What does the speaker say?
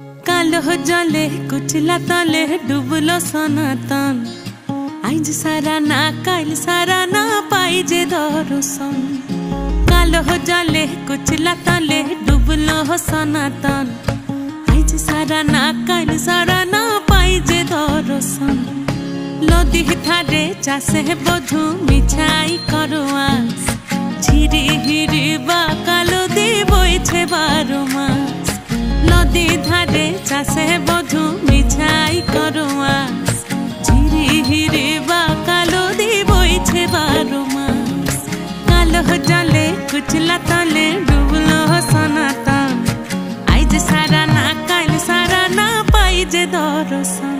कालो जले कुचला तले डुबलो सनातन आइज सारा ना काल सारा ना पाइजे दर्शन। कालो जले कुचला तले डुबलो सनातन आइज सारा ना काल सारा ना पाइजे दर्शन। लदी थारे चासे बधु मिछाई करवास झिरी हिरी बा कालो दी बइछे 12 मास। लदी धारे चासे बधु मिछाई करवास झिरी हिरी बा कालो दी बइछे 12 मास। कालो जले कुचला तले डुबलो सनातन आइज सारा ना काल सारा ना पाइजे दर्शन।